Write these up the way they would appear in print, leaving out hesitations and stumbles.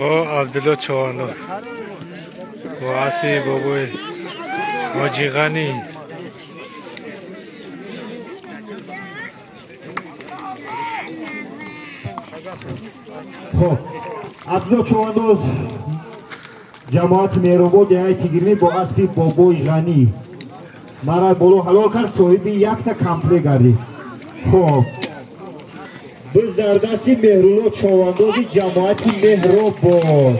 O Abdullah Chavandoz, o Asi Boboy, Haji Ghani. خب عبدالله چواندوز جماعت مهربان دهای تیگرمی با اسبی بابوی غنی مرا بولو حلال کرد صاحبی یک تا کمپلی گردی. خب biz در دست مهرولو چواندوز جماعت مهربان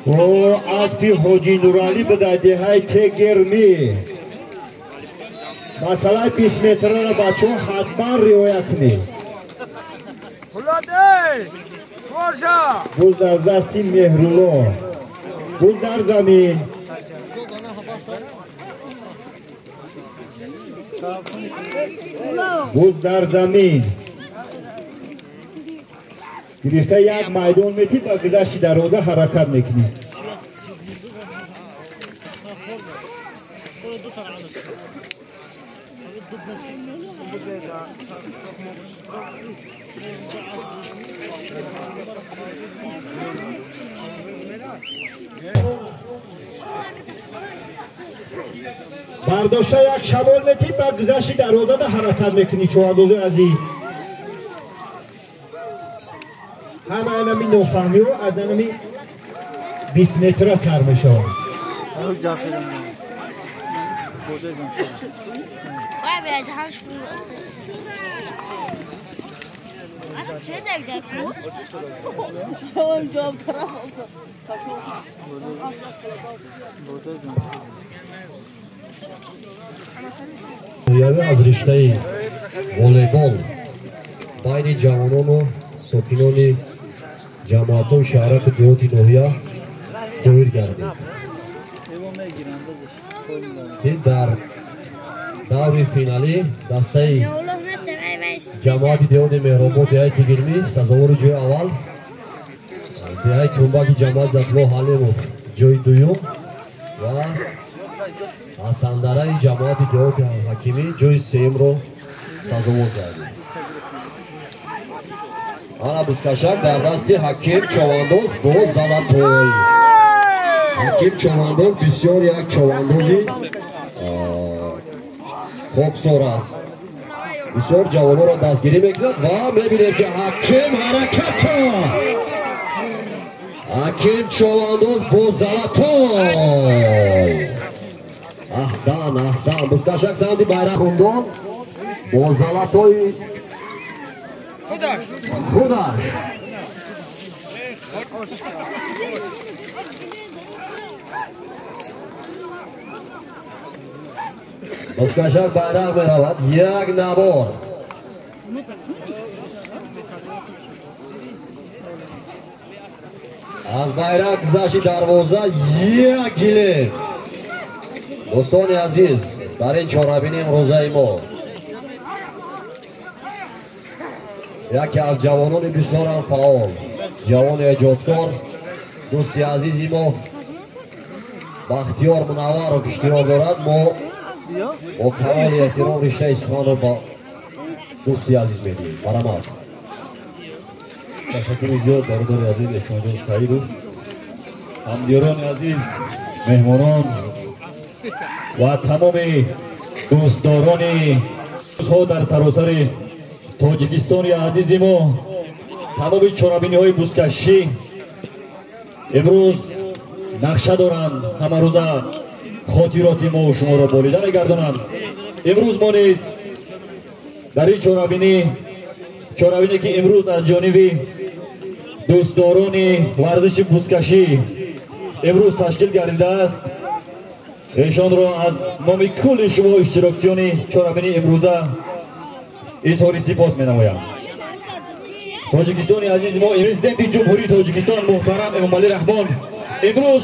و اسبی حاجی نورالی به دهای تیگرمی مسئله 20 متره را بچه ها حتما روایت کنید. بوز در دستی مهرولو بوز در زمین بوز در زمین گرفته یک میدان میتید و گذشتی در روده حرکت میکنید. برداشته یک شمال میتید و گذشتی در روده حرکت میکنی. چواندوز عزیز همه اینمی نفهمی و از اینمی 20 متر سر میشه. از رشته والیبال بین جوانان و ساکنان جماعت و شهرک دیهات نوحیه دایر گردید. در دور فینالی دسته جماعت دیهات مهربان دهای تیگرمی سزاوار جای اول، دهای کنبک جماعت زطلو حالیم جای دویم و حسندرای جماعت دیهات حکیمی جای سیم رو سزاوار کردیم. آنا بزکشک در دست حکیم چواندوز با زلطوی. حکیم چواندوز بسیار یک چواندوزی خوبسور است. بسیار جوانان را دستگیری میکند و میبینیم که حکیم حرکت حکیم چواندوز با زلطوی. احسان بزکشک سندی بیرق خوندن با زلطوی خودش بزکشک بیرق میرود یک نبار از بیرق گذشتی دروازه یک گله. دوستان عزیز در این چهاربینی امروزه ما یکی از جوانان بسیار فعال جوان ایجادکار دوستی عزیزی ما بختیار منور و اشتراک دارد. ما با کمال احترام رشته سخن رو با دوستی عزیز میدیم. برامات تشکر زیاد برادر عزیز اشماجان سعید و همدیران عزیز مهمانان و تمام دوستداران در سراسر تاجیکستان عزیز ما تمام چهاربینی های بزکشی امروز نقشه دارند همه روزه خاطرات ما و شما را بالیده میگردانند. امروز ما نیز در این چهاربینی که امروز از جانب دوستداران ورزش بزکشی امروز تشکیل گردیده است. ایشان را از نام کل شما اشتراکیان چهارمین امروزه اظهار سپاس می‌نمایم. تاجیکستان عزیز ما پرزیدنت جمهوری تاجیکستان محترم امامعلی رحمان امروز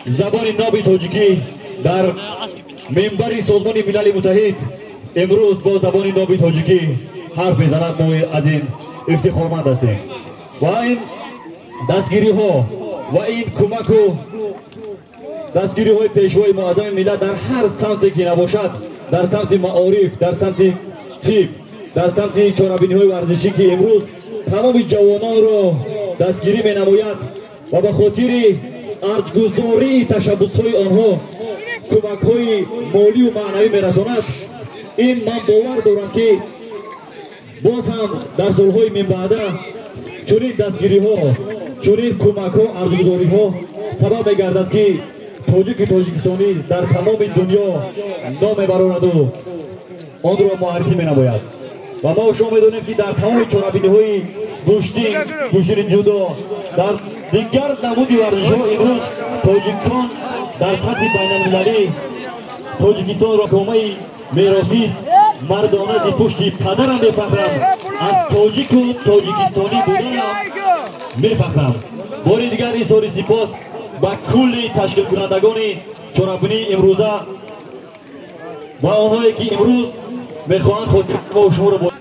زبان ناب تاجیکی در منبر سازمان ملل متحد امروز با زبان ناب تاجیکی حرف میزند. ما از این افتخارمند هستیم و این دستگیری ها و این کمک و دستگیری های پیشوای معظم ملت در هر سمتی که نباشد، در سمت معارف، در سمت طب، در سمت چهاربینی های ورزشی که امروز تمام جوانان را دستگیری می نماید و به خاطر ارجگذاری تشبس های آنها کمک های مالی و معنوی می رساند. این من باور دارم که باز هم در سالهای من بعده چنین دستگیری ها، چنین کمک ها، ارزگذاری ها سبب می گردد که تاجیکستانی در تمام دنیا نام براند و آن را معرفی می نماید. و ما شما می‌دانیم که در تمام چهاربینی های گوشین جودو در دیگر نمودی ورزش ها امروز تاجیکستان در سطح بین‌المللی تاجیکستان را کامه میراثی مردانه از پشت پدرم می‌فخرم، از تاجیک و تاجیکستانی بودن می‌فخرم. بار دیگر اظهار سپاس با کل تشکیل کنندگان چهاربینی امروزه و آنهایی که امروز میخواهند خود و شما را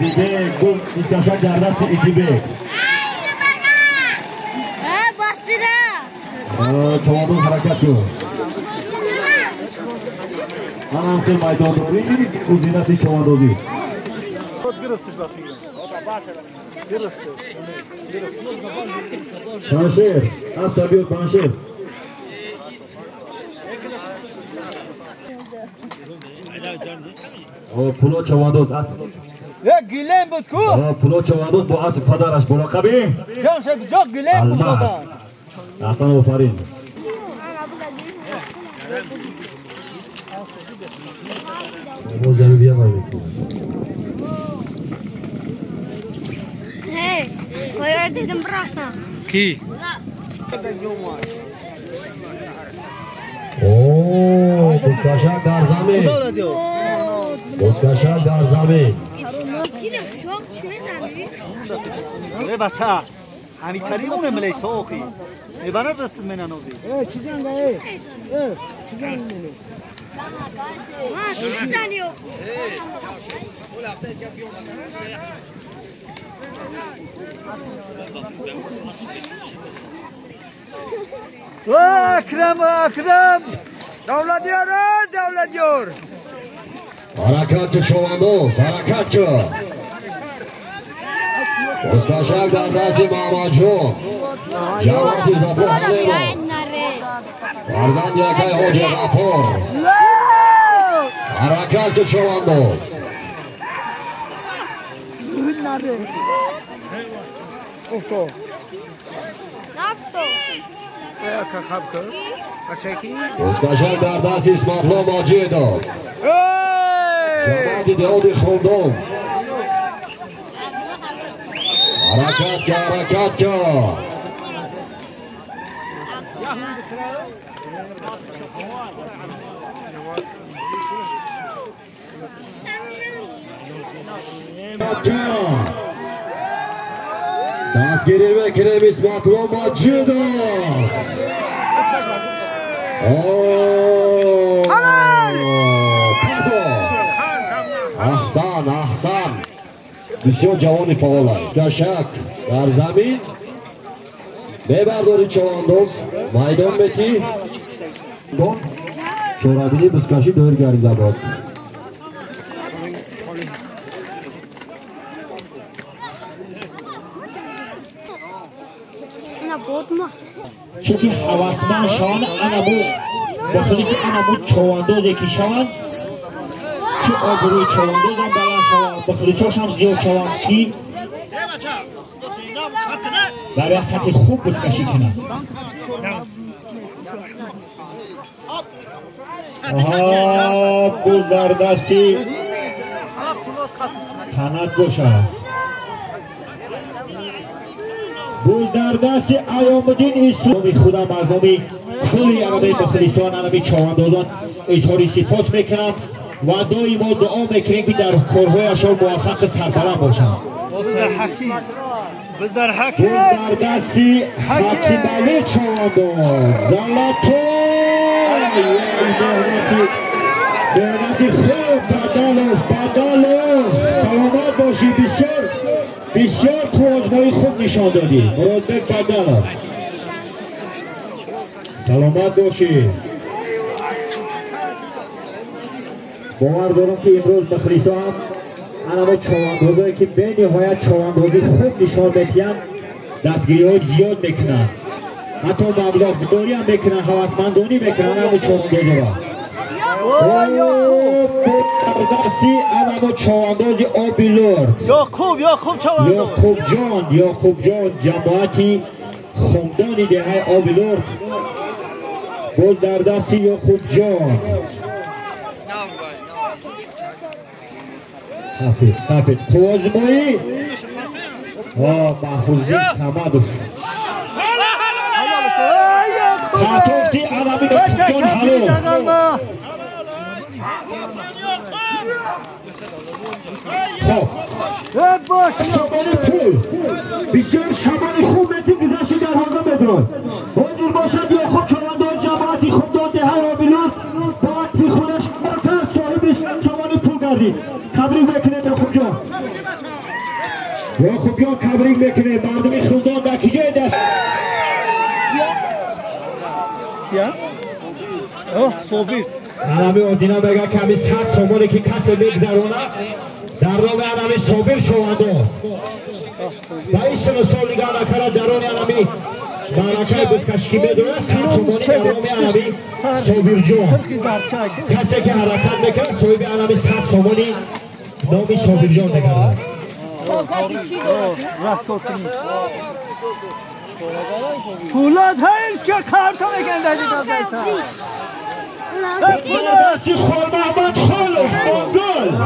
دیگه گفت دیگه در دست اکیبه چوادو حرکت کن. آن که میدان داری نیست کوزینه سی چوادوی. پانشیر، از تبیوت پانشیر. پولو چوادوز. یک گلیم بود کو. پولو چوادوز با از پدرش مراقبی. جان شد جا گلیم بود دادن. احسن آفرین. वो जरूर दिया भाई हे कोई और दिदम प्रासा की ओ उसका शाह गारजामे उसका शाह गारजामे ए बच्चा हामी करीबونه ملی سوخی عبارت است من نوزی چیزان گه چیزان ملی ها چیزانیو اکرم اکرم دولتیار حرکت شواندوز حرکت اسکاشک در دست محمد جون جوابی زفو حلیرو فرزند یکی حاج غفور حرکت شواندوز افتو اسکاشک در دست اسماعیل ماجدو جوابی دهودی خوندون حرکت که دستگیری بکریم اسمت رو ماجدو احسن بسیار جوانی فعال است. گشک در زمین ببرداری چواندوز میدان بتی دون چورابینی بسکشی دور گریده باد چونکه حواسمند شوند انا بود با خودی که انا بود چواندوز یکی شوند که آبروی چواندوز هم بلند شود بخلیچاش هم زیاد شود که برای سطح خوب بزکشی کنن آها بوز در دستی تنت باشد بوز در دست ایامالدین اسلامی خدا مردمی کلی عربه بخلیستان عربی چواندازان اظهار سپاس میکنم و دایی ما دعا میکنیم که در کارهایشان موفق سربلند باشند بوز در حکیم بوز در دستی حکیم علی چوانداز زلطان دهنتی خوب بدالوف سلامت باشی بسیار تو آزمایی خوب نشان دادی مرادبک بدالوف سلامت باشی باور دارم که امروز بخلیسا هم اما چواندازایی که به نهایت چواندازی خوب نشان میدن دستگیری های زیاد میکنن حتی مبلغ داری هم میکنن هوسمندانی میکنن اما چواندازی را دستی اما چوانداز آبی لرد یاکوب چوانداز یاکوب جان جماعتی خمدانی دهه آبی لرد بود در دستی یاکوب جان حافظ تو آزمایی محفوظی سمدوف خطافتی عربی جان حلو خب شبانی پول بسیار شبانی خوب نتی گذشتی در حاضر بدرون حضور باشد یا خود چوانداز جماعتی خوب داده هر آبیلون باید پی خودش برتر صاحب شبانی پول گردید تبریک بکنه به خوب جان یا خوب جان تبریک بکنه مردمی خودان در کجای دست صوبیر عربی اردینا بگه که همی 100 سامانی که کسی بگذرونه در راه عربی صابر چوانداز و این سن سال دیگه نکره درون عربی برکه بزکشکی بدونه 100 سامانی در راه عربی صابر جان کسی که حرکت میکنه صاحب عربی 100 سامانی نامی صابر جان نگرده پولاد هایش که کارتا میگن دادی دازایسا دستی خال محمد خالو مانگل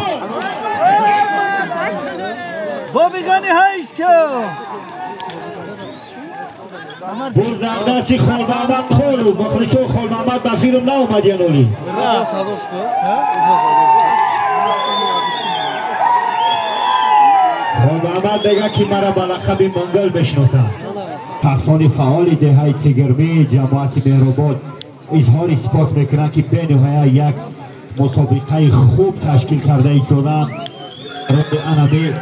با بگانی هایش که بود در دستی خال محمد خالو بخلیشو خال محمد بفیرم ناومد ینولی خال محمد بگه که مرا بلقب مانگل بشناسم تحصان فعالی دهی تگرمی جماعت مهرآباد اظهار سپاس میکنن که به نهایت یک مسابقه خوب تشکیل کرده ایستادن راه انبی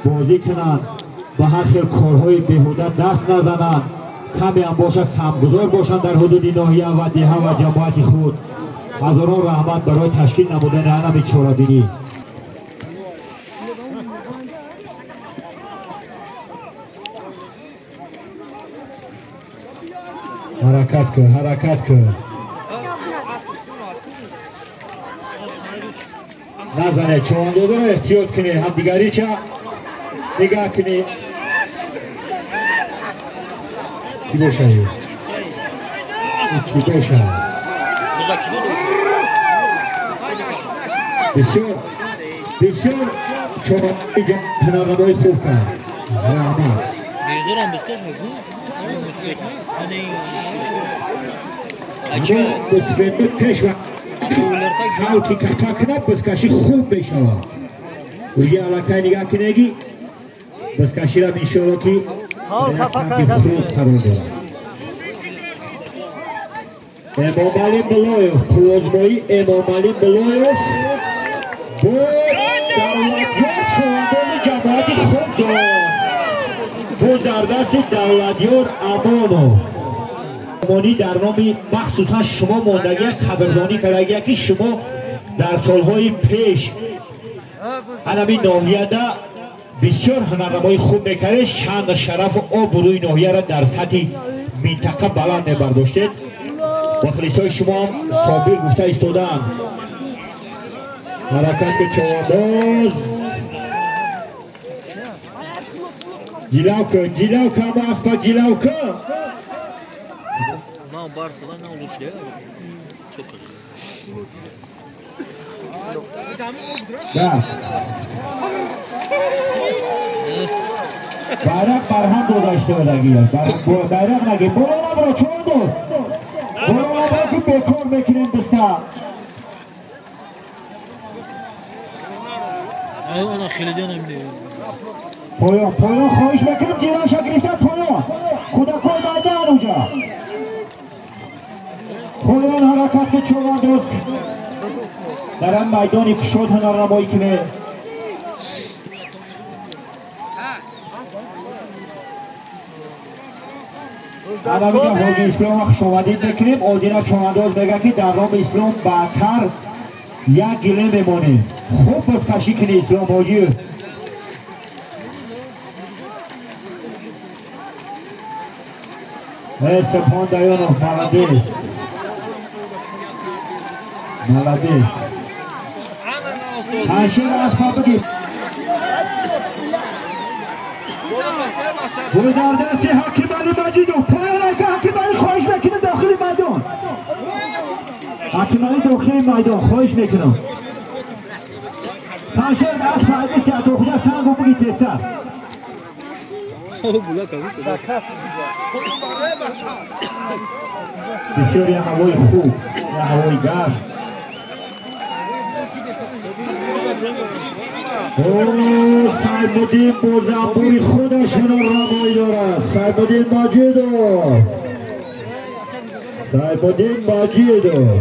بازی کنن و هر خیل کارهای بیهوده دست نزنن کمی هم باشد سمگذار باشن در حدود ناحیه و دهه و جماعت خود هزاران رحمت برای تشکیل نمودن انبی چورابینی حرکت کن نزنه چواندازا رو احتیاط کنی هم دیگری چه نگاه کنی کی باشه بسیار چواندازی پناهنامه‌های خوب کن Bezirem bizkaç mı bu? Hani مطمئن پیش و حاوتی کتا کنه بزکشی خوب بشود روی علاقه نگاه کنگی بزکشی را بیشتر که خوب قرار دارد امام علی بلایوف پوزمایی امام علی بلایوف بود دولتیار چوانداز جماعت خوب دارد بود در دست دولتیار امانو امانی در نام مخصوصا شما ماندگی خبردانی کرده که شما در سالهای پیش همین ناحیه ده بسیار هنرنمایی خوب میکرده شان و شرف و آبروی ناحیه را در سطح منطقه بلند میبرداشتید و خلیصای شما هم صابر گفته ایستادند حرکت چواباز جیلاوکا جیلاوکا اما اسپا جیلاوکا نه بارسلا نه اولوچه bayrak barham dolaştı öyle bayrak nagi bolona bro çoğundur bolona belki bekor mekirin dışta ona xilidan hem diyor poyon xohish mekirim jiran shakilisa poyon kuda koy baydan uca poyon harakatga cho'g'andoz در این میدانی که شد هنرنمایی کنه الان میگم حوض اسلام وقت شمادید بکنیم آدینا چوانداز بگه که در رام اسلام بعدتر یک گله میمانه خوب بس کشی کنه اسلام حاجی سپان دیانوف ملده ملده هاشم از پا بگیم برو در دست حکیم علی مجیدو پایانه که حکیم علی خواهش میکنه داخل میدان حکیم علی داخل میدان خواهش میکنم هاشم از فایده سیعت اخوده سنگو بگی تسر بسیار یه هوای خوب یه هوای گرم سیدالدین با زنبوری خودش هنرنمایی دارد سیدالدین مجیدو سیدالدین مجیدو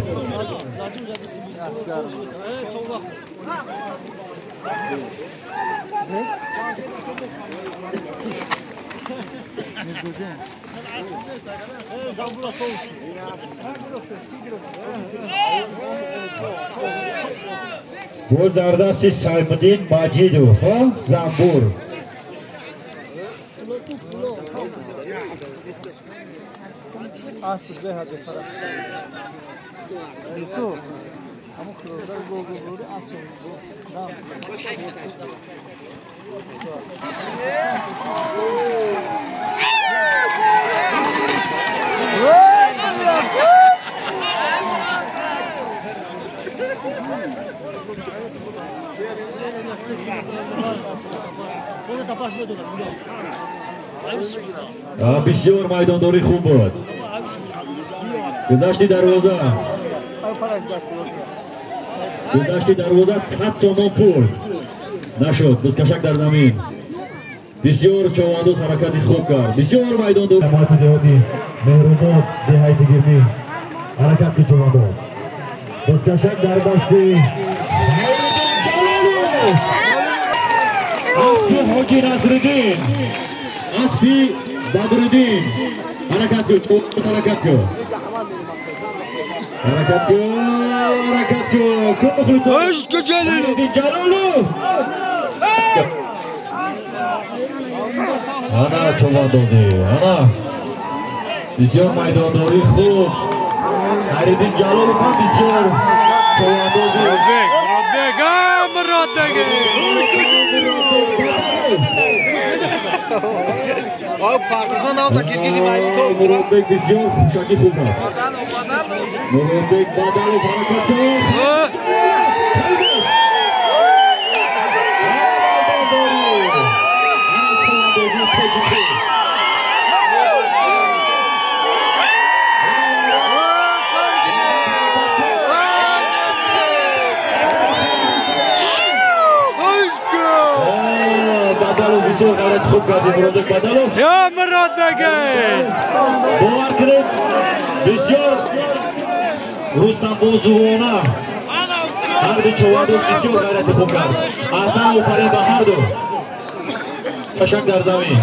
bu در دست سیدالدین مجیدو زنبور بسیار میدانداری خوب بود گذشتی دروازه گذشتی دروازه 100 تومان پول نشد دستکشک در زمین بسیار چواندوز حرکتی خوب کرد بسیار میدانداری جماعت دهاتی مهربان دهایت گرمی حرکتی چواندوز دستکشک در دستی اسبی حاجی نصرالدین اسبی بدرالدین حرکت کن حرکت کن حرکت کن حرکت کن کن بخلطه عشق جلیل جلالو انا چواندازی انا بسیار میدانداری خوب خریدین جلالو کن بسیار چواندازی مراد آو پارتیزان آو تا گیرگیری باید تو مراد بگ بسیار شاکی خوب هست مراد بگ بادالو حرکت کن یا مراد بگه باور کنید بسیار رستم بازوانه هر دو چواندوز بسیار غیرت خوب کرد اصلا آفرین به هر دو تشک در زمین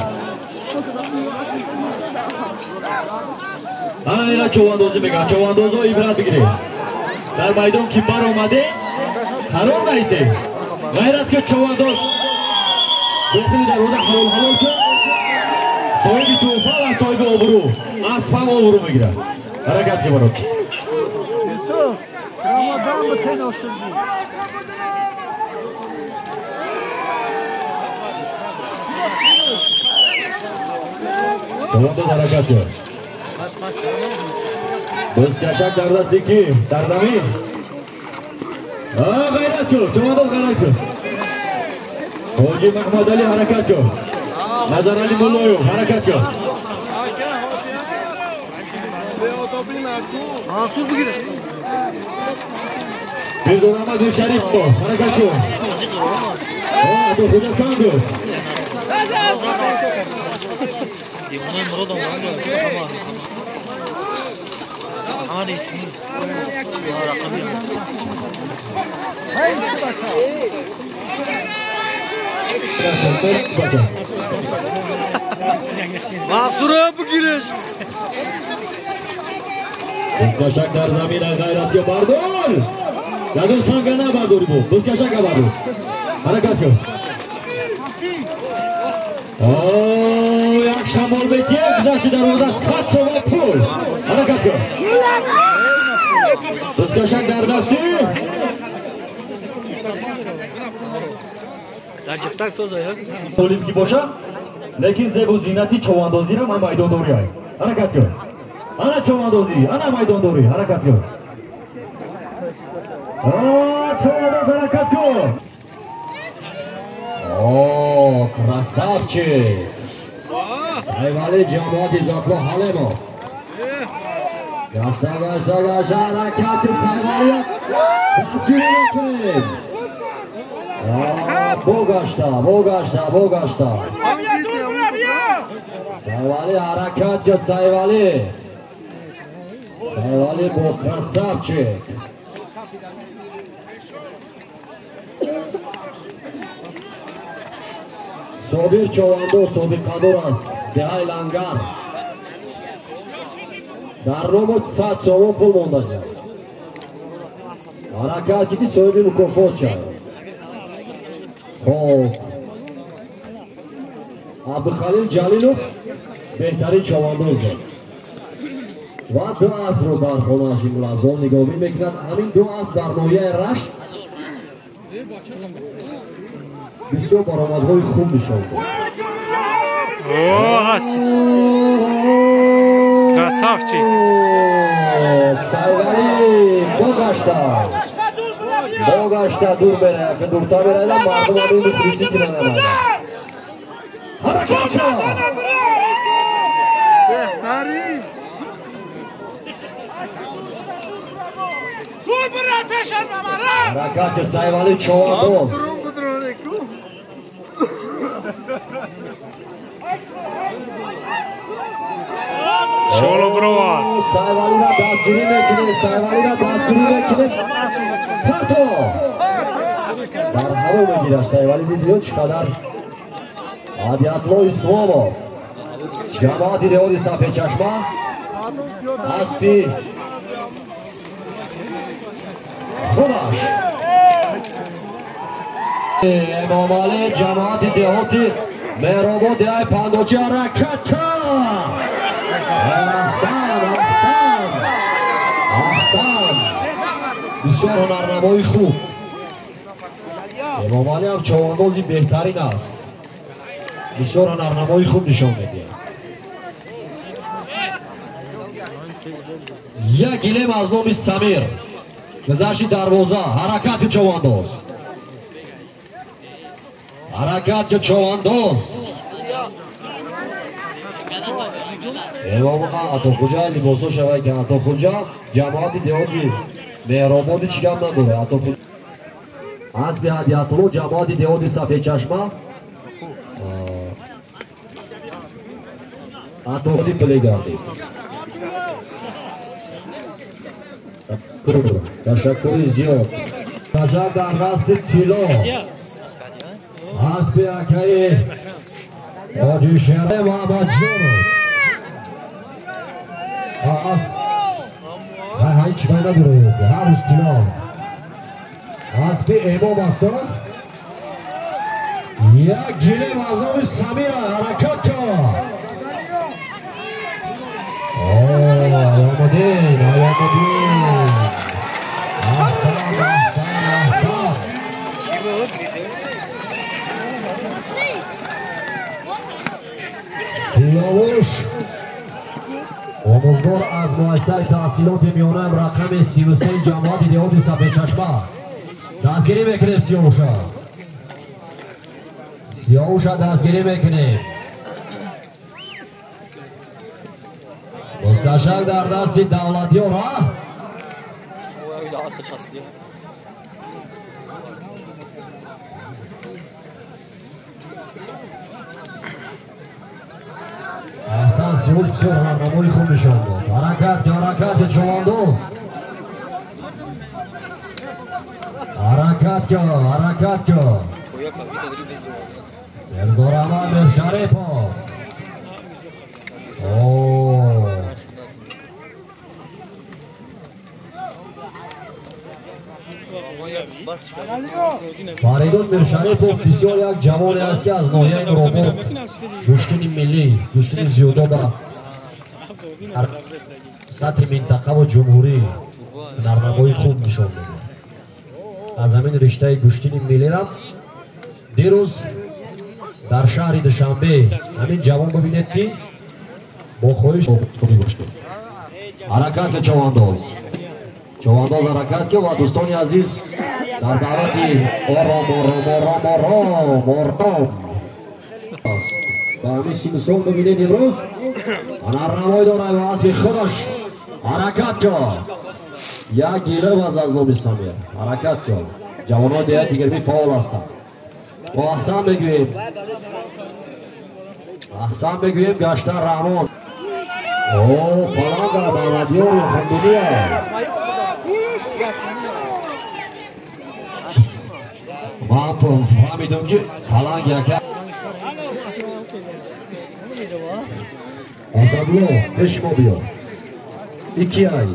اینا چواندوزی میگن چواندوزها عبرت بگیرید در میدان که بر آمده حرام نیسته غیرت که چواندوز داخل دروازه حلال کن صاحب توفا و صاحب آبرو اسب هم آبرو میگیره حرکت که برات Çovandoz harakat yok. Buzkaşak dardastaki Dardami. Gayret yok. Çovandoz gayret yok. Hoca Mahmud Ali harakat yok. Nazar Ali Mulloyev harakat yok. Mansur bu giriş. Bir donama bir şerif bu. Harakat yok. Aa, dur hoca kandı. Bunun burada var mı? Ama ismi. Rakamı. Mansur'a bu giriş. Buzkaşak Darzami'ne gayret yok. Bardur. Yadur Sangana Bardur bu. Buzkaşak Bardur. Harakat yok. Ooo, akşam olbeti güzel der orada sert çova pul. Harakat yok. Buzkaşak Dardası. Raciftak söz ayır. Olimpiki boşa. Lekin zebu zinati çovandozi ra maydon doğru ay. Harakat yok. Ana çovandozi, ana maydon doğru. Harakat yok. Aa, çovandoz harakat yok. Oo, krasavçı. Sayvali cemaati Zaklo Halemo. Yaşa harekatı Sayvali. Basgülü Bogaşta. Sayvali harekat ya Sayvali. Sayvali bu krasavçı. Sobir Çovando, Sobir Kadoras, Dehay Langar. Dar robot saat soğuk pul mondaca. Harekatı ki Sobir Mukofoça. Abdülhalil Calilov behteri Çovandoz'da. و دو از رو برخوناشی ملازم نگاه میکنند همین دو از در نویه رشت بسیار برآمدهای خوب میشوند. Krasavçı. Sayvali Bogaşta dur bere که دورتا بره مردم همین میخریسی کنن همه حرکت بهتری دور بره پیشن ممره حرکت Sayvali Çovandoz. Şolu Brovar. Sayvali ra dastgiri mekine. Parto. در هوا میگیرد Sayvali دیدیو چقدر عادیاتلو اسلامو. جماعتی دیوری صفحه چشمه. اسبی. خودش. امامالی جماعتی دیوتی مهرابو دیای پاندوچی حرکت. احسان بسیار هنرنمای خوب. امامالی هم چواندازی بهترین است. بسیار هنرنمای خوب نشان میده. یک گلیم از نام سمیر گذشت دروازه. حرکت چوانداز. حرکت چوانداز. امام اتاخوجا لباسو شوی که اتاخوجا جماعتی دیوتی مهرابادی چیکم نداره. اتاخوجا حسب هدیتلو جماعتی دیوتی صفحه چشمه اتاخوجی پلی گردی. تشکری زیاد. تشکر در دست تیلو حسب اکایی حاجی شهر محمد جانو های چیکار نداره هر روز تیلا حسب امام هستن. یک گیره مزنام سمیر حرکت کرد. آیامدین احسان سیاوش امسال از مؤسسه تحصیلات میانه رقم 33 جماعت دهات سبچشمه دستگیری میکنیم. سیاوشا دستگیری میکنیم. بازگشت در دست دولتیار ها. احسان سیول بسیار هرنمای خوب نشان داد. حرکت چواندوز. حرکت کن. مرزا رحمان مرشریپا. فریدون مرشریپوف بسیار یک جوانی است که از ناحیه روبو کشتن ملی، کشتن زیودا با سطح منطقه و جمهوری نرمگاهی خوب نشان میده. از همین رشته کشتن ملی را دیروز در شهر دوشنبه همین جوان ببینید که با خواهش خوبی باشده. حرکت چوانداز حرکت که و دوستان عزیز در دعوتی مردم با همی سیمسون ببینید امروز هنرنمای داره و اسب خودش حرکت که یک گیره و از نام سمیر حرکت که جوانان دیگه دیگرمی فعال هستند و احسان بگویم گشتر رحمان پلان در بلدیار خندونیه ما فهمیدم که پلان یکه اسدلو پیش ما بیا ایکی ای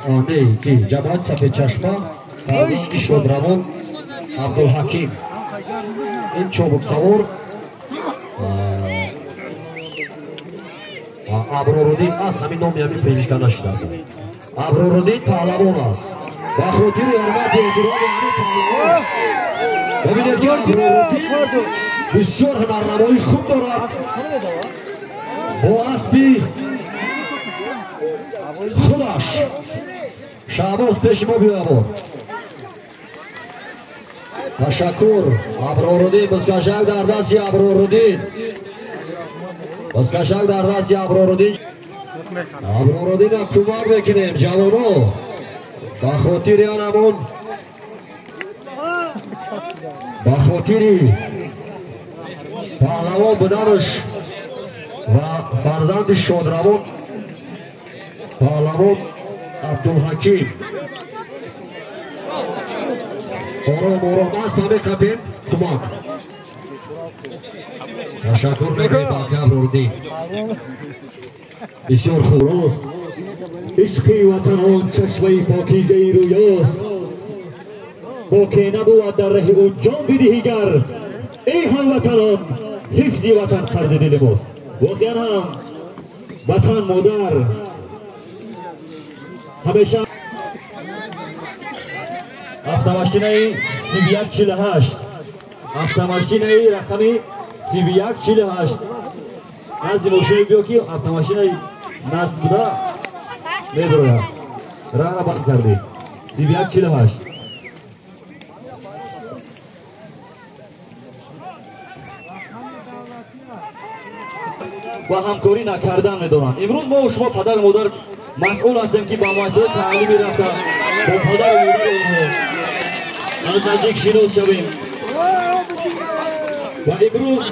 نه ایکی جماعت سفید چشمه فرزند شدروان عبدالحکیم این چوبک سوار ابرورودین است. همین نامی همین پیشگاه نشده ابرورودین پهلوان است با خاطر حرمت احترام همین پهلوان ببینید که ابرورودین بسیار هنرنمایی خوب دارد با اسبی خودش. شعباز پیش ما بیاید. تشکر ابرورودین بسکشک در دستی ابرورودین ابرورودین کمک بکنیم جوانو با خاطر آنمون با خاطری پهلوان بودنش و فرزند شادروان پهلوان عبدالحکیم آرام است همه کپیم کمک. تشکر میکنیم با ابرورودین بسیار خوب راست. عشقی وطن آن چشمه پاکیزه رویاست با که نبود در ره او جان بدهی گر ای هموطنان حفظ وطن قرض دل ماست. واقعا هم وطن مادر همیشه автомашинаи 3148 автомашинаи рақами 3148 назди мошини биё ки автомашинаи наст буда медрояд раҳра банд карди 3148 ва ҳамкорӣ накардан медоранд. имрӯз мо шумо падару модар масъул ҳастем ки ба муассисаи таълимӣ рафта бо падару модари онҳо аз наздик шинос шавем ва имрӯз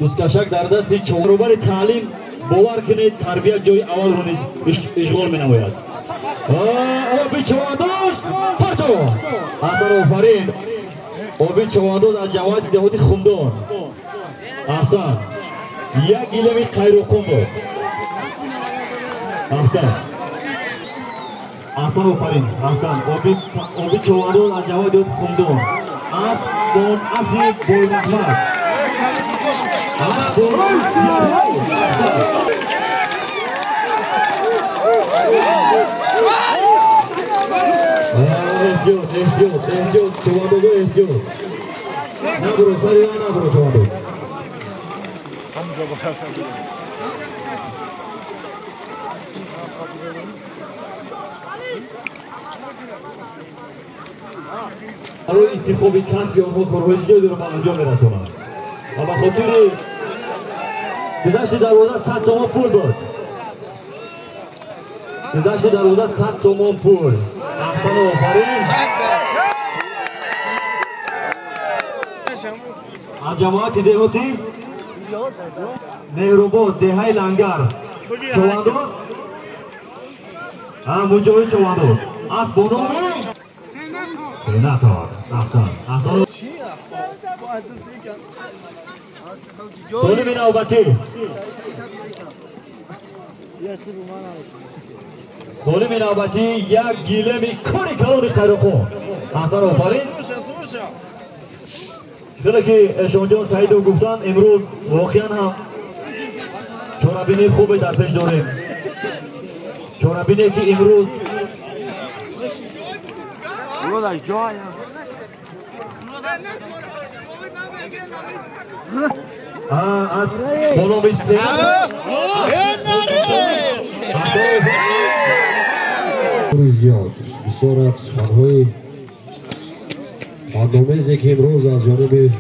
دستکشک در دست چهاربر تعلیم باور کنید تربیت جای اول رو اشغال می نماید. آبی چواندوز پرتو احسن آفرین. آبی چواندوز از جواد دهاتی خوندان احسن یک گیلمی خیروخون بود احسن آفرین احسن آبی چوانو از جواد داد خوندون از بون افری بوی نحمد از بون احجود چوانو دو احجود نبرو سری نبرو چوانو برای انتخابی کسب آنها کارهای رو به انجام می‌رسانند. و به خاطر گذشت دروازه 100 تومان پول بود. گذشت دروازه 100 تومان پول. احسن و آفرین. از جماعت دهاتی مهربان دهه لنگر چواندوز مجاهد چواندوز از بانو سیناتور احسن سالم نوبتی سالم نوبتی یک گیلمی کاری کلون خیرخون احسن آفرین خیلی که اشان جان سعید رو گفتن امروز واقعا هم چاربینی خوبی در پیش داریم چاربینی که امروز از بانامی زیاد بسیار از خانه‌های برنامه‌ای که امروز از جانب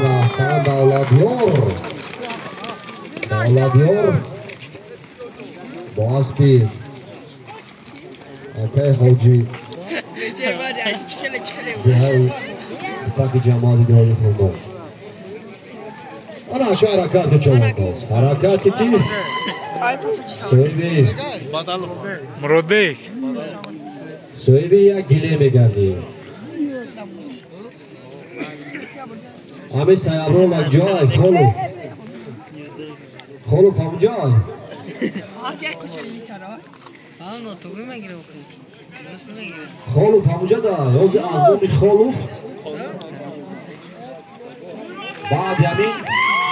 احسن دولتیار با اسبی آقای حاجی دهی اتاق جماعی داری خونده آن اشیا حرکت چون باز حرکتی که سویبی مرودبیک سویبی یک گیله میگردی همه سیابرو لگ جای خولو کام جای خولو کام جا دا یوزی ازمی خولو بعد یعنی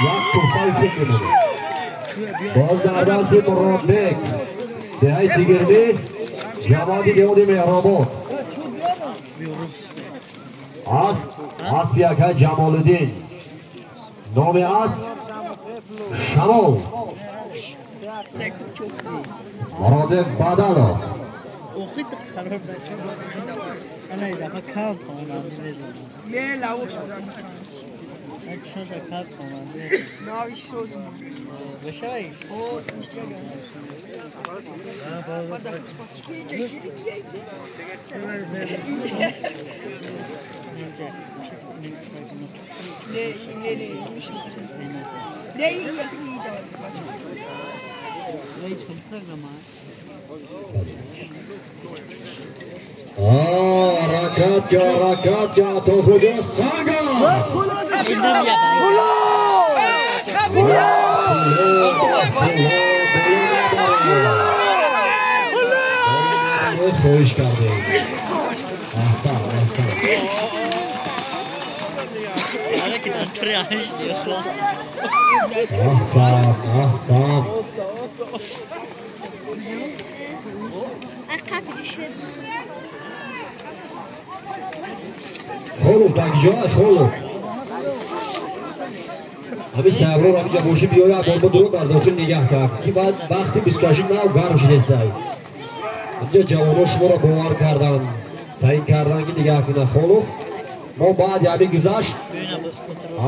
یک توفای فکر میده باز در دست مرادبک دهی تیگرمی جماعتی دیودی مهراباد اسب یکه جمالدین نام اسب شمال مرادب بدانا رکات جا تو خدا ساگا خوش کرده احسان خولو بگجای خولو همین سیابرو را اینجا باشی بیایی با درو بر داخل نگه کرد که بعد وقتی بسکاشید نه گرم شده سعی اینجا جوانو شما را باور کردن تعیین کردن که نگه کنه خولو ما بعد یعنی گذشت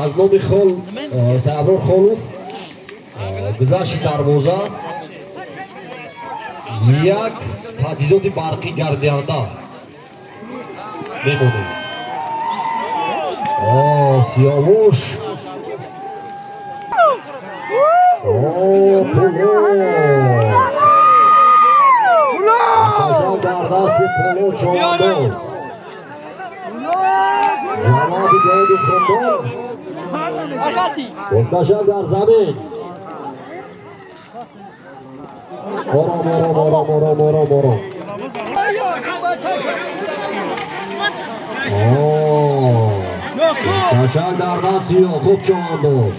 از نام خول سیابرو خولو گذشت دروازه یک تجهیزات برقی گردنده میمونه سیاوش پولو در دست پولو چواندوز محمد خمار مستشار در زمین مورو مستشار در دستی خوب چواندو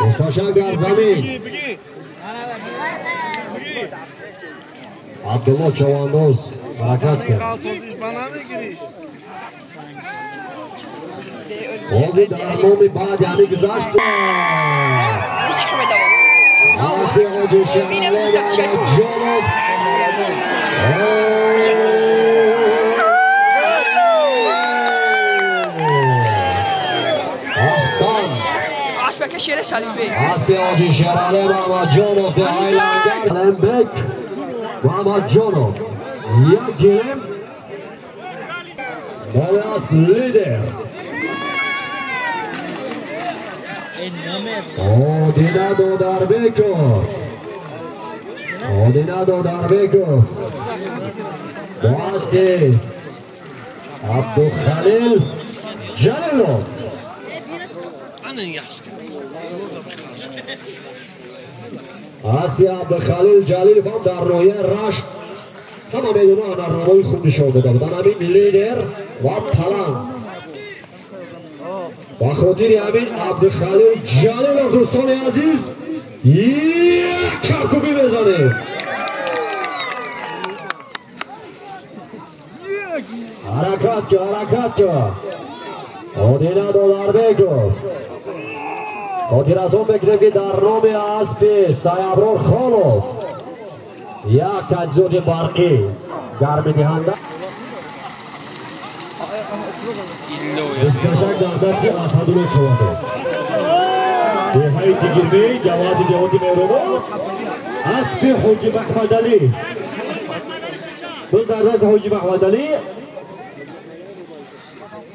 مستشار در زمین عبدالله چواندوز حرکت کرد بازی در نام بعد یعنی گذاشت آستی آجی شماله جانب احسان آستی آجی شماله محمد جانب ده هایلندر لنبک محمد جانب یک گلم بالاست لیدر Odinado Darbeko Boazke Abdulkhalil Jalilov Aski Abdulkhalil Jalilov هم در روی رشت همه میدونه آنرنامه‌ی خوب نشان داده بودن همین لیدر و پلنگ با خاطر همین عبدالخلیل جلیلوف دوستان عزیز یک چارکوبی بزنه حرکت که آدینه دادربیکو خاطر از اون بگیریم که در نام اسب سایبرار خانوف یک تجزیه برقی گرمی دهنده مستشار در دست اسدالله چواندو دههای تگیرمی جوادی مهربان اسب حاجی محمد علی دوست در دست حاجی محمد علی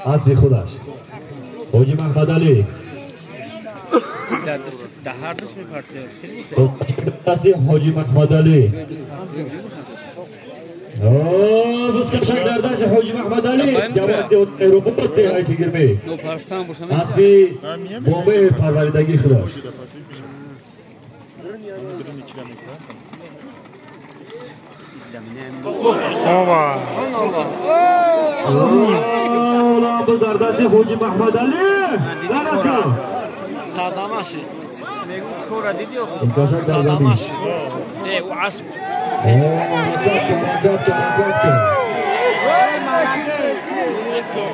اسب خودش حاجی محمد علی در هر دست میپرده دست حاجی محمد علی مستشار در دست حاجی محمد علی جوادی مهربان دههای تگیرمی اسب بامه پروریدگی خودش بابا اولاد در دست حاجی محمد علی درکم ساداماشی ساداماشی و عصب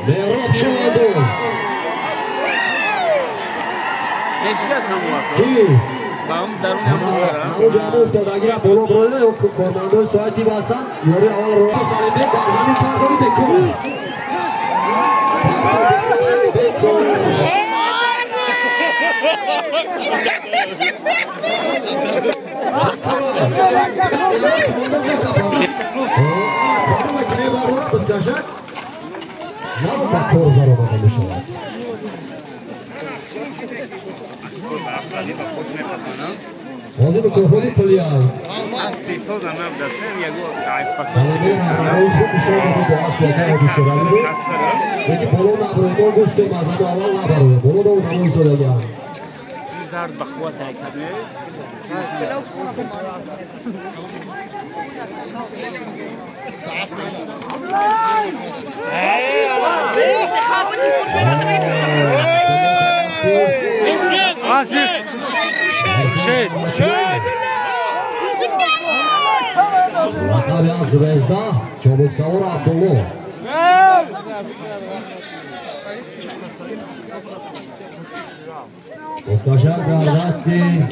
مهراب چواندوز نشیاز هم کی؟ هم درون هم بزرم اونجا افتاد اگر بولو برده کماندوی ساعتی باسن یوری آن رو سالیده همین کار بکنی بازی میکروفونی پلیان یکی پلو نبروی گوشت مزد اول نبروی بلو دو نمون شده گیم زرد بخواه تاکده لقب از زوزده چابک سوار عبدالله مستشار در دستی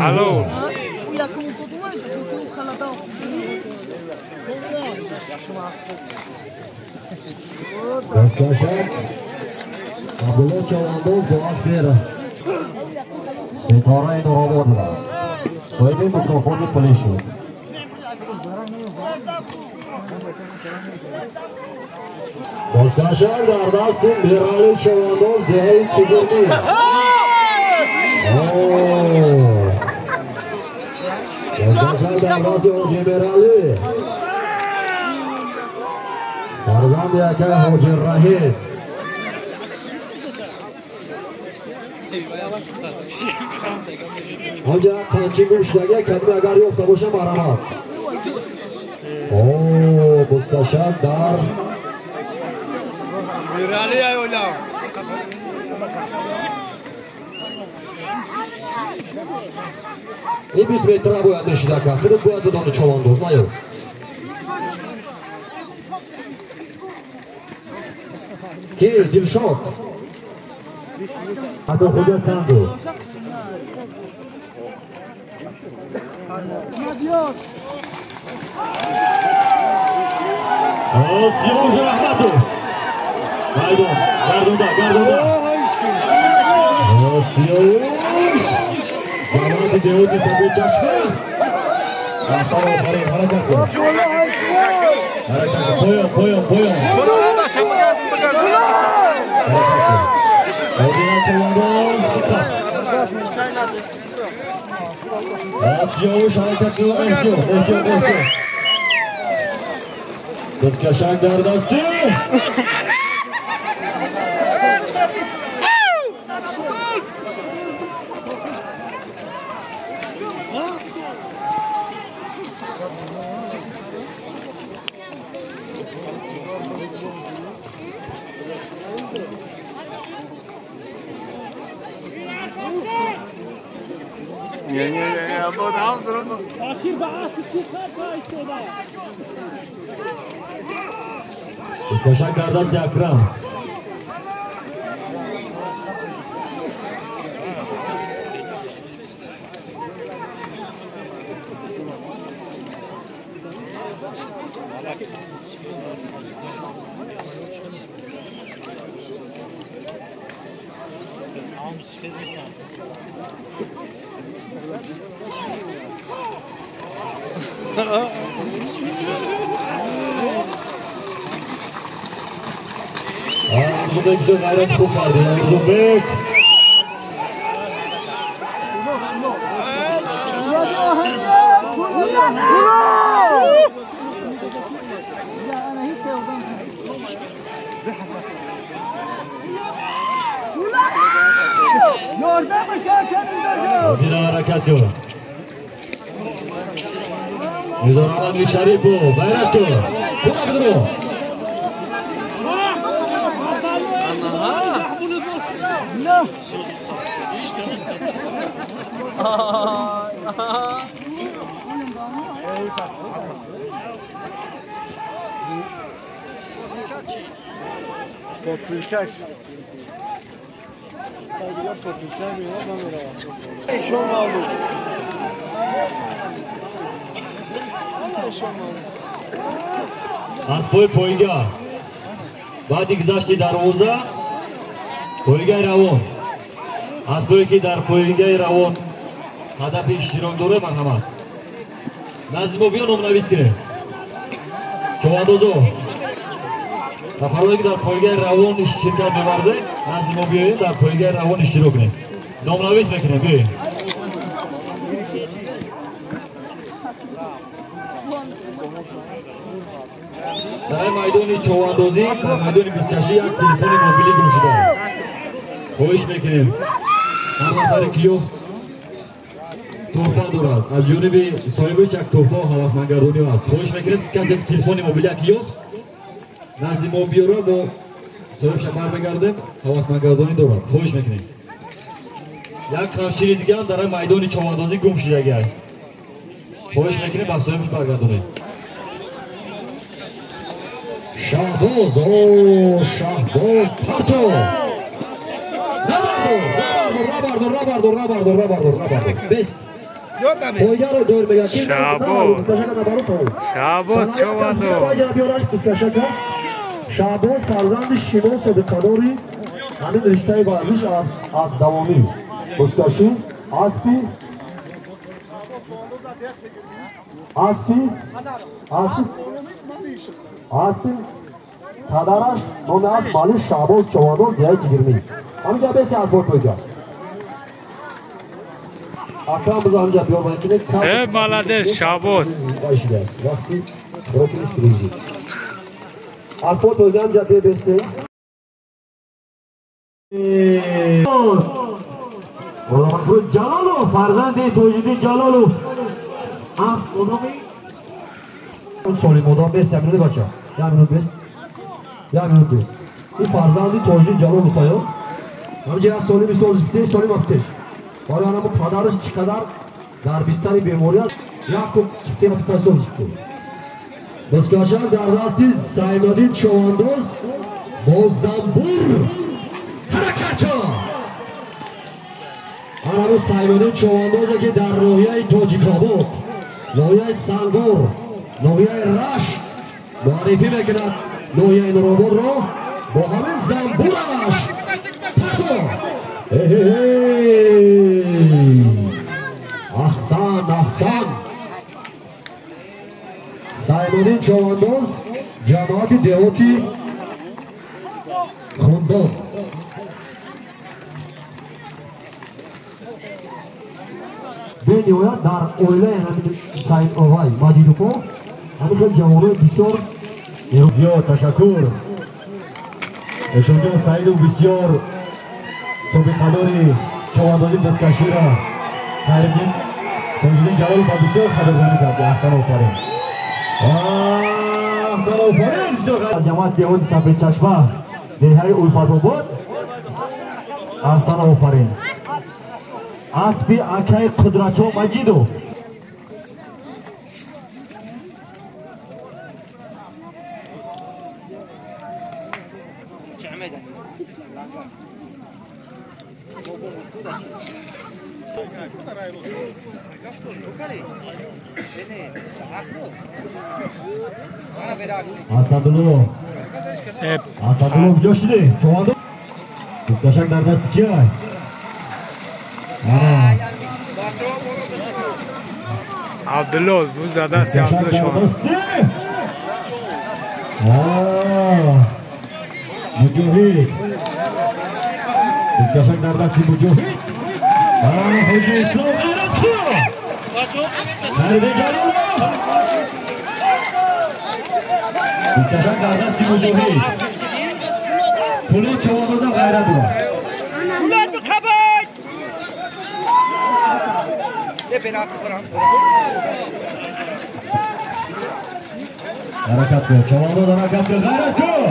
الو مستشار عبدالله چواندوز با اسب ستاره نورآباد است. باید میکروفون پلی شد. بازگشت در دست میرالی چوانداز دهه تیگرمی. بازگشت در دست حاجی میرالی. فرزند یکه حاجی رهید. آنجا پنچی گوشتگه کدوم اگر یافته باشه مرمت. بازگشت در میرالی ایولا این 20 متره باید نشیده که خودت باید دادن چوانداز نیو کی دلشاد حتی خودت کندو سیمون احمدو مایدون گردونده سیمون زمانی دیوتی تبید جشنه آفرین حرکت کن پایان حرکت کن بازگشت در دستی بازگشت در دست اکرم Zubek de gayret kopardı. Zubek. Bir hareket yok. Nizaraman Şerif bu. Bayrak yok. Kurabilir o. Potuşak. Sadece potuşak mı var bana? Şom aldı. Az poyga. Ba'di gzashti darvoza. Poyga ravon. Az ki dar poyga ravon. Hadafi ishtirok dore marhamat. Nazimov nomnavis kire. Chovandozo. Safarligi dar poyga ravon shirkat mevardi. Nazimov dar poyga ravon ishtirok ne. Nomnavis mekine be. در میدان چواندازی در میدان بیسکشی یک تلفن موبیلی گم شده. خواهش میکنیم هر نفر کیو تحفه دارد از جانب صاحبش یک تحفه هوسمندگردانی است. خواهش میکنیم کسی تلفن موبیلی کیو نزد ما بیاره با صاحبش برمیگردیم هوسمندگردانی دارد. خواهش میکنیم یک کمشیر دیگه هم در میدان چواندازی گم شده. خواهش میکنیم با صاحبش برگردونیم. Şahboz, Şahboz, Parto. Rabardo. Best. Şahboz Çovando. Şahboz farzand Şimon Sadiqadori. Hamid riştey varmış az davami. Buzkashi, Aspi, Tadarash, Nonas, Malish, Shabos, Chavano, Jai Chigirmi. Amca besi asbot koyacağız. Akramızı amca bir olmakine He malades Şabos. Başlayacağız. Vakti bırakın sürücü. Asbot koyacağız amca bir beste. O zaman bu Calalu, Farzandi Tocidi Calalu. Ah, o zaman Solim odan 5 semini kaça? Ya minut 5. Ya minut 5. Bu Farzandi Tocidi Calalu tayo. Amca ya Solim bitti, Solim attı. Var ana bu kadarış çıkadar Garbistani Memorial Yakup sistema tutasyon çıktı. Buzkaşan Dardastis Saymadin Çoğandoz Bozambur Harakatı. Anamız Saymadin Çoğandoz'a ki dar Rohyay Tocikabuk Rohyay Sangor Rohyay Raş Marifi Mekrat Rohyay Noroboro Bohamin Zamburaş Tato Hey Ahsan Saymadin Çoğandoz Cemaati Devoti Kundon Beniyoya dar oylayan Sayın Ovay Maciduko Amikan Cavonu Bisyor Yo teşekkür Eşonca Sayın Bisyor Sobi Kadori Çoğandoz'un Buzkaşira Sayın Tocidi Calalu Bisyor Kadırgani Kapı Ahsan Ofarin Ahsan Ofarin Cemaat Devoti Sapri Çaşma Zeyhari Ulfat Obot Ahsan Ofarin Aspi Akay Kudraço Macido Asadulu Asadulu Joshidi Çoğandı Buzkaşak nerede sikiyay Abdullah bu zadasi Abdullah şu an. Mücahit Buzkaşak neredesi Mücahit Hoca İslam nerede geliyor Buzkaşak neredesi Mücahit Puli çoğunluğunda gayret var Ulan bu kabak! Ne fena kıvıran. Harekat yok, çoğunluğunda harekat yok, gayret yok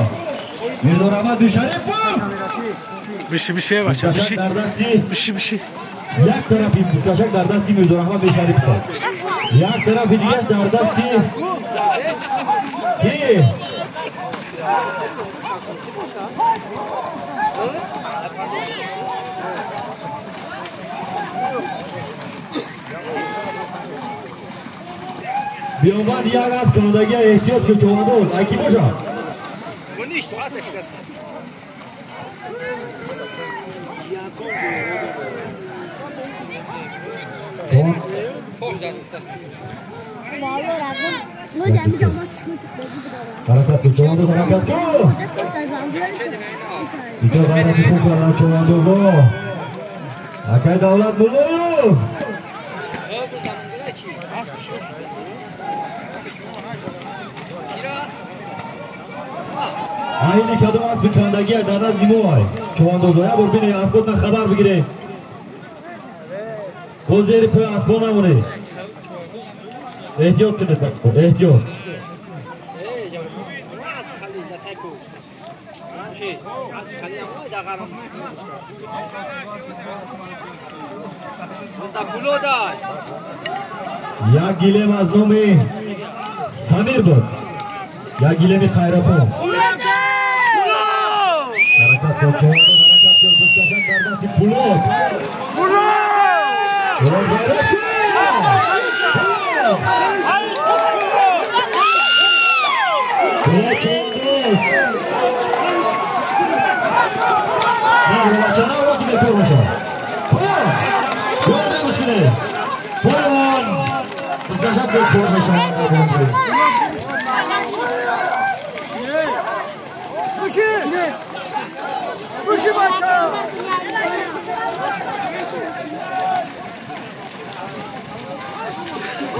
Bir zorama düşerim bu Bir şey var. Bir şey. Yak tarafı Buzkaşak Dardasti Müzdorahma Beşari tutar. Yak tarafı diğer Dardasti ki Biyoman diğer az konudaki ihtiyat ki çoğunluğu ol. Aki boşa. Bu ne işte ateş gelsin. Harekat çoğunluğu harekat yok. İşte gayret kukuran çoğunluğu bu. Akay davlat bulu. Aynı kadın az bir kandaki yerden zimu var. Çoğunluğu ya bu beni asbottan haber bigire. Kozeri pö asbona bunu. Ehtiyot kıdı takı. Ehtiyot. Ya gilem aznomi Samir bu. Ya gilemi Kayrapo. Harakat yok. Harakat yok. Buzkaşak Dardasti Pulot. Pulot gayret yok. Pulot çoğunluğuz. Ne ulaşana o gibi ulaşana. Pulot. یک فرم شهر بازی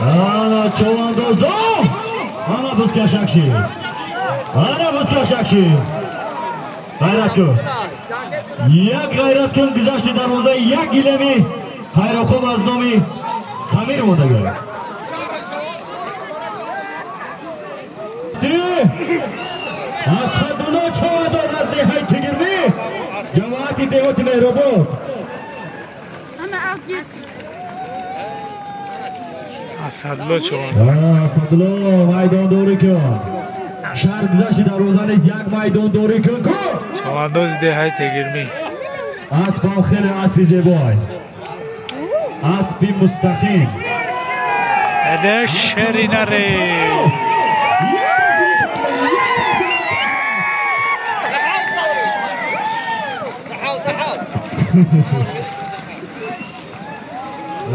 Ana çovandozum. Ana buzkaşakşi. Ana buzkaşakşi. Gayret kıl. Yak gayret kıl güzaştı darvoza yak gilemi. Hayrakov az nomi Samir moda göre. Asadullah çovandoz az dehay tigirmi. Cemaati devoti mehrobo. Asadullah çoğundoz. Asadullah maydon doğru kıl. Şehir güzaştı darvozanız yak maydon doğru kıl. Çoğundoz dehay tegirmi. Aspam kheli aspi zeboy. Aspi mustaqim. Eder şerinare.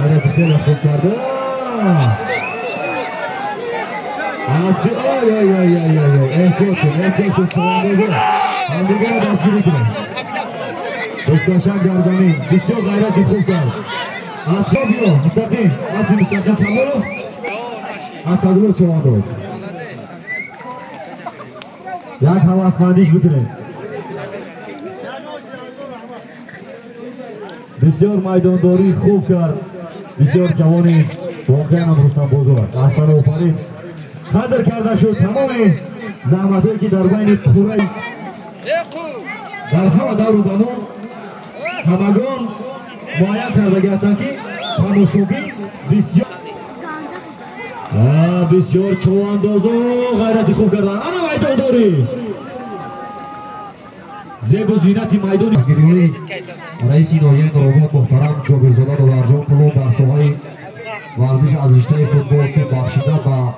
Evet, bir خوب کرده. Aspi ay ay ay ay ay. Enkot çovandozı. Hamdigar dastgiri کنه. Buzkaşak Garzani. Bisyor gayreti خوب کرد. Aspi biyo. Mustaqim. Aspi mustaqim tamam. Asadullah çovandoz. Yak havasmandiş bitirin. بسیار میدانداری خوب کرد بسیار جوانی واقعا هم رستم بزرگ احسن آفرین قدر کرده شد تمام زحمت‌هایی که در بین کوره در همه دور و زمان همگان معین کرده هستند که تماشاگی بسیار چوانداز و غیرتی خوب کردن اما میدانداری زیب و زینت میدان گیری رئیس نایب نوبت محترم جابرزاده دولارجان پلو در ساحه ورزش از رشته فوتبال که بخشیده به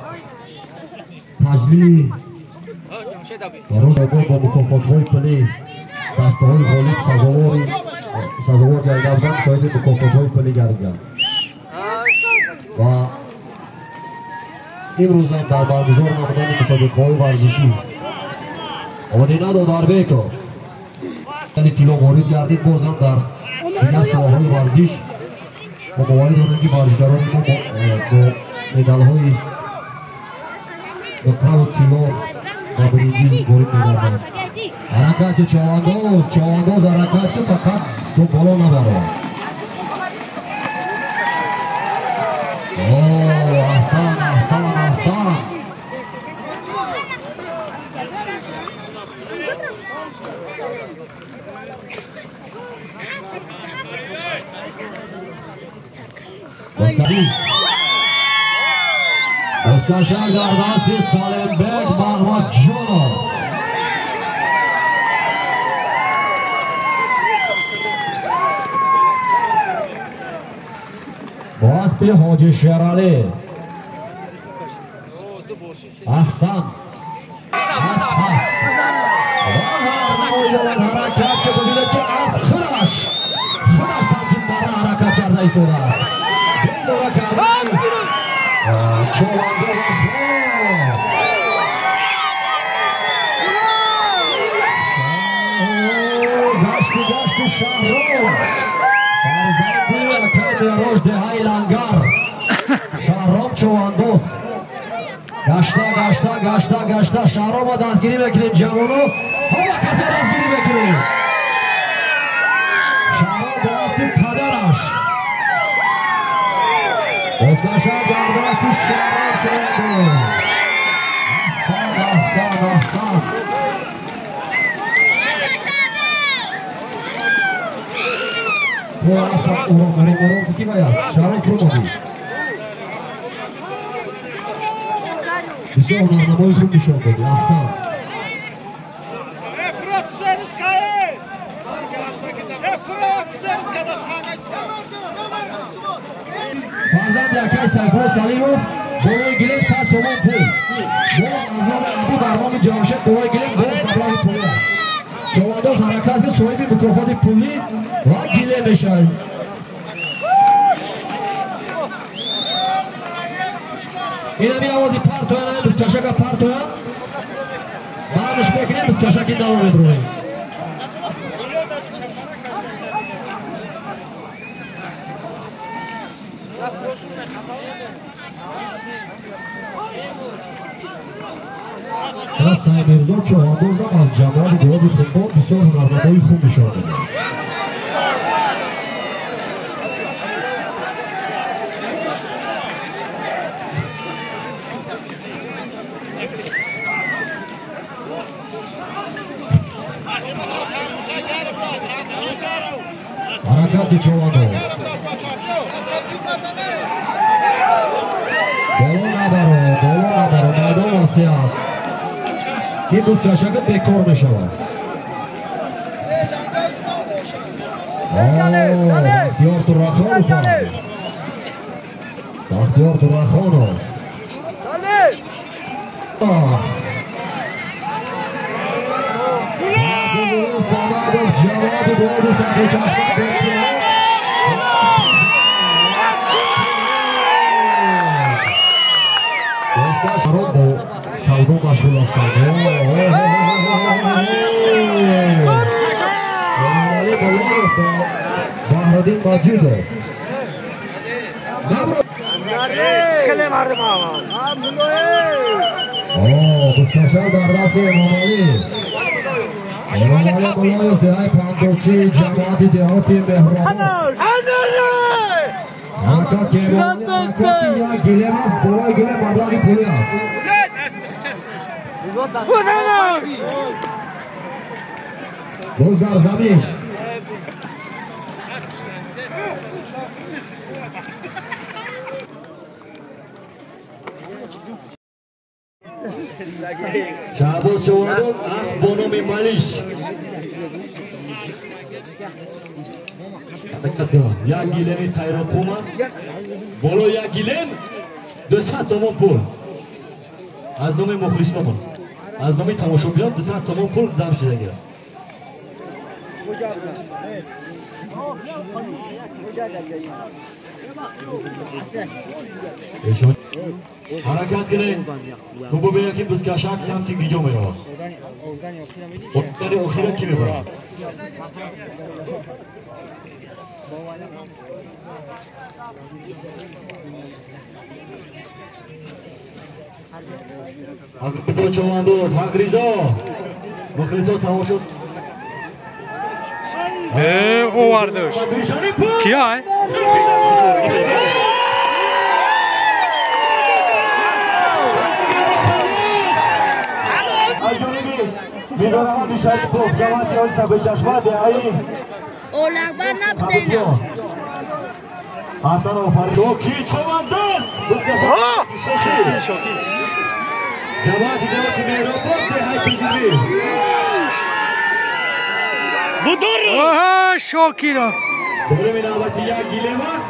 تجلیل برای نوبت با مکافات‌های پلی دسته‌های غالب سزاوار گردیدند شاید مکافات‌های پلی گردیدند و امروز هم در برگزار نمودن مسابقه‌های ورزشی آدینه دادربیک تیلا وارد گردید باز هم در دیگر سواهای ورزش و باوری دارند که ورزشگران ما با مدال‌های دکتر و تیلا و برنجی وارد می‌گردند حرکت چوانداز حرکت که فقط تو بالا نبرد احسان Buzkaşak در دست سالمبک محمد جانov با اسب حاجی شیرعلی احسن پس حرکت که ببینید که اسب خودش سمت مرا حرکت کرده ایستاده است بیدوره کردن چوانده گشت شهرام فرزندی اکر میراج دهای لنگر شهرام چواندوز گشته شهرام را دستگیری بکنیم جوانو همه کسی دستگیری بکنیم شهرام دست پدرش بزکشم در دست شهرام چواندوز احسان تو اصلا اورام فکی باید شهرام کرمانی بسیار راهنمای خوب نشان دادی احسن فرزند یکی سیفای سلیموف دوای گلیم 100 تومان پول باز از نام عبی برنامه جمشید دوای گلیم باز مبلغ پولی است چوانداز حرکت به صاحب مکافات پولی و گله بشن این همی آوازی پرتویان هم بس کشک پرتویان بانش بکنیم بس کشکی دوام بدرویم از سایمیرزا که آموزم از جمال گوازی فوتبال بسیار هنرمندهای خوب نشان می‌دهد. حرکت چوانو بالا نبرو میدان واسه است این دوست کشک بکار میشود بختیار ترخانو بختیار ترخانو جواب دو سخت چشم سودو مشغول هستند. بهرالدین ماجد. خیلی مردم آمد. دستکشان در دست امامعلی. امامعلی ملای دههای پندوچی جماعت دهاتی مهربان. حرکت که یا گلم است برای گلم مردانی پولی است. باز در زمین شعباز شوانون از بانومی ملیش یک گیلمی تایران خوم است بالا یک گیلم 200 تومان پول از نام مخلص نمان از نام تماشابیان 200 تومان پول زم شده گیرد حرکت کنه خوبو بیا که بزکشک سمتی گیجا میاد افتاری اخیره کی میبرد حق دو چواندوز حق ریزا مخلصا تماشا او واردش کیا ہے میدانم بیشتر خوب جوان شد تا به چشمات دهایی اولغبر نبدینا حسن آفرین او کی چواندوز شوکی جوانی میرون دهایی تیگیری اوه شوکی را دوره می نوبتی یک گیلم است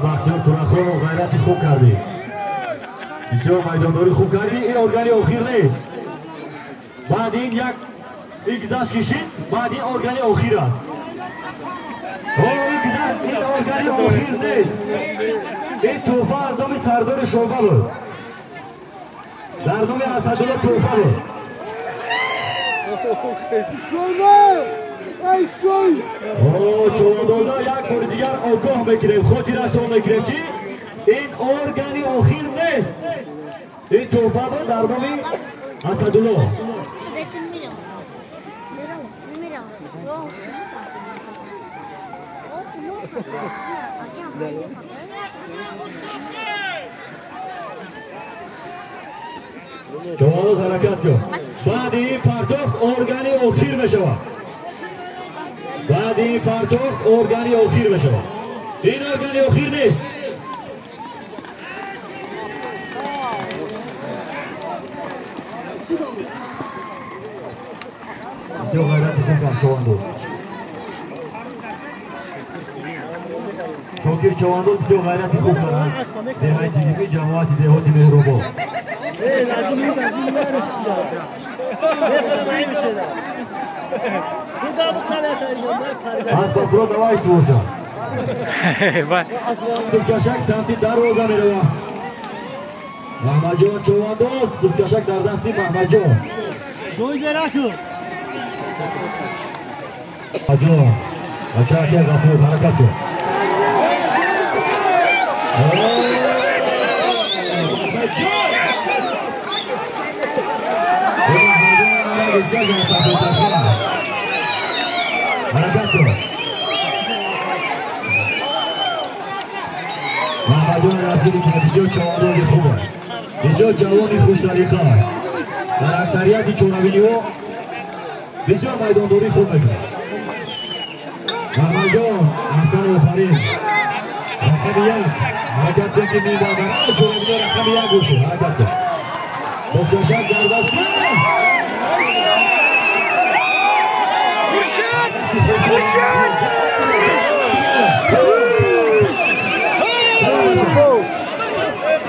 بختیار ترخان و غیرتی خوب کردی بسیار میدانداری خوب کردی این ارگانی اخیر نیست بعد این یک گذشت کشید بعد این ارگانی اخیر است این ارگانی اخیر نیست این توفه از نام سردار شعبه بود در نام اسدالله توفه بود چواندوزا یک بار دیگر آگاه میکنیم خاطر رسان میکنیم که این ارگانی اخیر نیست این توفه بود در نام اسدالله چواندوز حرکت کن بعد این پرداخت ارگانی اخیر میشود بعد این پرداخت ارگانی اخیر میشود این ارگانی اخیر نیست بسیار غیرت بکن چواندوز شاکر چواندوز بسیار غیرت خوب کرد دههای تیگیمی جماعت دهاتی مهربان از بافرو دوایش بوده بزکشک سمتی در روزه میره محمد جان چوانداز بزکشک در دستی محمد جان دوی گرکو جان بچه اکی غفور حرکت کن حرکت کن محمد جان رسیدی که بسیار چواندازی خوبه بسیار جوانی خوش طریقه در اکثریتی چونوینی ها بسیار میدانداری خوب میکنه محمد جان احسن آفرین رقم یک حرکت که میدادن چونوینی ها رقم یک گوشه حرکت کن بسکشک در دست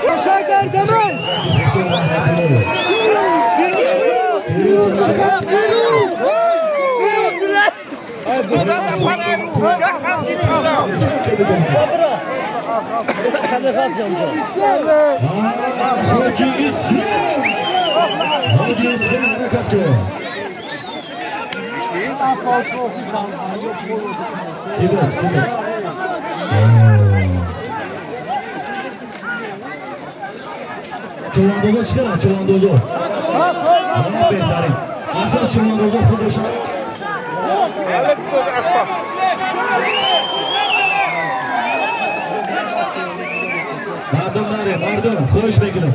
Koşar der zaman. چواندازا چیکار چواندازا همه بهترین اساس چواندازا خوب باشه حالت باز اسبا مردم نره مردم خودش بگیره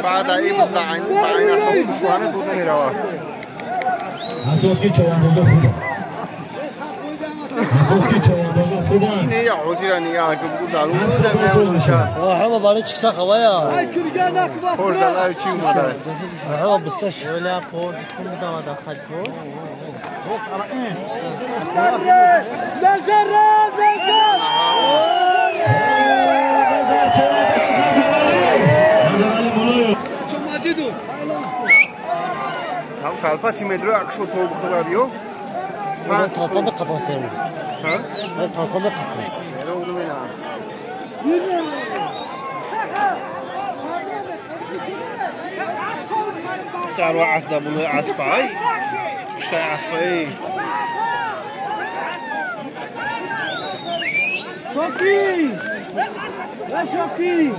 بعد این بزعین بعین اساس بشوانه دود نمیروه اساس که چواندازا خوبه اساس که چواندازا خوبه اینه یا عوزیرانی یا که بگو زالون بودم نمیدونشن Hava bana çıksa havaya. پرزنه چی اومده Hava bıskaş. Öyle por kum da var da kaç por. هم kalpa çi medro akşo tol bxılarıyor Ben talpamı kapansayım. ha Ben talpamı kapayım. ne oldu bana Sarwa asda bunu aspay şey aspay Çok iyi. Ya çok iyi.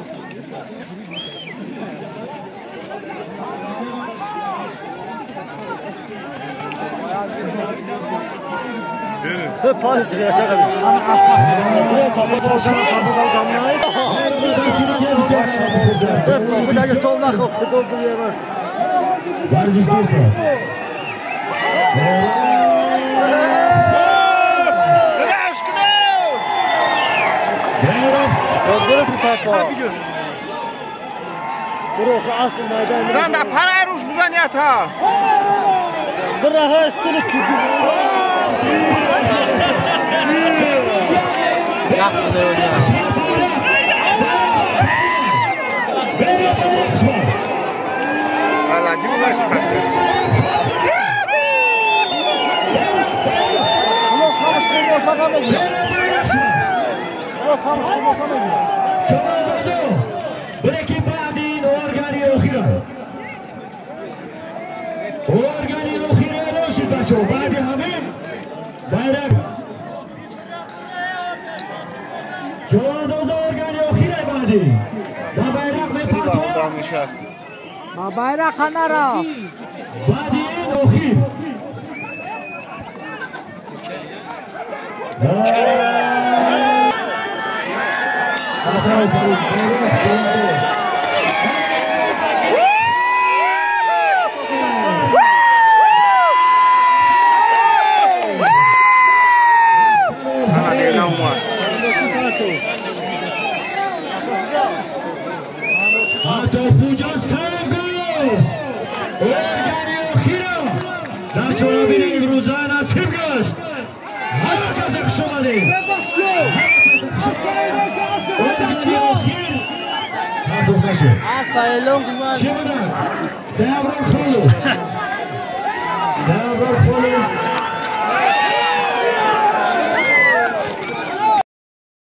Hep payı sıkacak abi. Direkt tabi camlayı. Hep okudacı tolmak okudu bu yere. Varmış dostlar. Öldürüp bir tayfa. Burası aslı meydan. Sen de parayı ruş buzan yat ha. Burası sulu kürdü. Yakın öyle. Valla gibi var çıkarttı. برکی بعدین ارگانی اخیره ارگانی اخیره باشید بچه بعدی همه bayrak جوانداز ارگانی اخیره بعدی و bayrak به پاتو Ma bayrak kanara. بعدی این اخیر باشه چه بودن؟ سه ابرار خلو